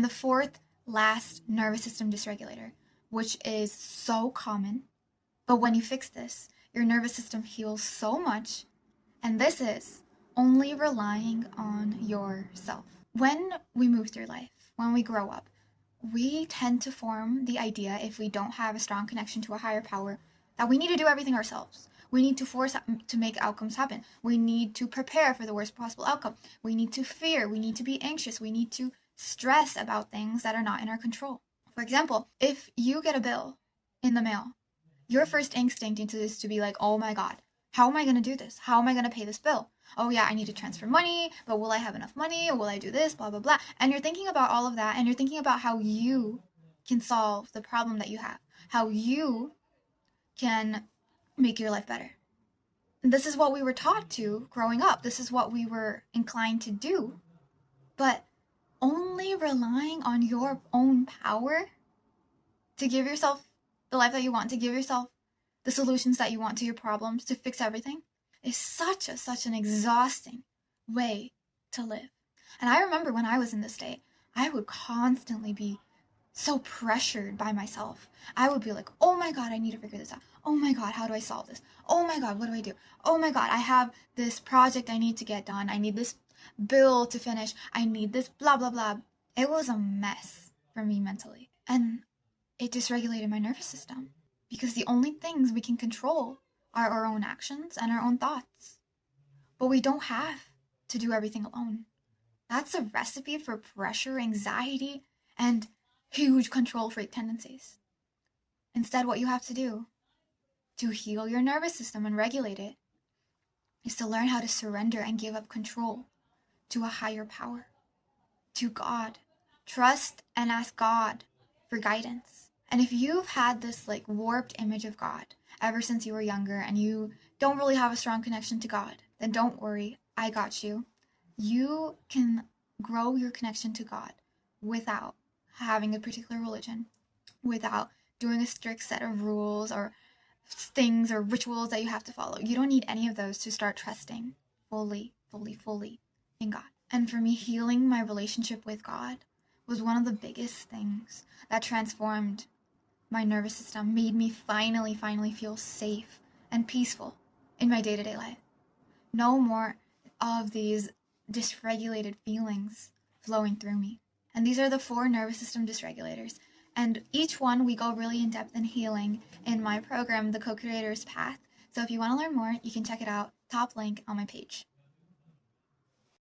And the fourth last nervous system dysregulator, which is so common, but when you fix this, your nervous system heals so much, and this is only relying on yourself. When we move through life, when we grow up, we tend to form the idea, if we don't have a strong connection to a higher power, that we need to do everything ourselves. We need to force to make outcomes happen. We need to prepare for the worst possible outcome. We need to fear. We need to be anxious. We need to stress about things that are not in our control. For example, if you get a bill in the mail, your first instinct is to be like, oh my God, how am I going to do this? How am I going to pay this bill? Oh yeah, I need to transfer money, but will I have enough money? Or will I do this? Blah, blah, blah. And you're thinking about all of that, and you're thinking about how you can solve the problem that you have, how you can make your life better. And this is what we were taught to growing up. This is what we were inclined to do. But only relying on your own power to give yourself the life that you want, to give yourself the solutions that you want to your problems, to fix everything, is such an exhausting way to live. And I remember when I was in this state, I would constantly be so pressured by myself. I would be like, oh my God, I need to figure this out. Oh my God, how do I solve this? Oh my God, what do I do? Oh my God, I have this project I need to get done. I need this bill to finish. I need this blah, blah, blah. It was a mess for me mentally. And it dysregulated my nervous system, because the only things we can control are our own actions and our own thoughts. But we don't have to do everything alone. That's a recipe for pressure, anxiety, and huge control freak tendencies. Instead, what you have to do to heal your nervous system and regulate it is to learn how to surrender and give up control to a higher power, to God. Trust and ask God for guidance. And if you've had this warped image of God ever since you were younger and you don't really have a strong connection to God, then don't worry, I got you. You can grow your connection to God without having a particular religion, without doing a strict set of rules or things or rituals that you have to follow. You don't need any of those to start trusting fully in God. And for me, healing my relationship with God was one of the biggest things that transformed my nervous system, made me finally feel safe and peaceful in my day-to-day life. No more of these dysregulated feelings flowing through me. And these are the 4 nervous system dysregulators. And each one we go really in depth in healing in my program, The Co-Creator's Path. So if you want to learn more, you can check it out. Top link on my page.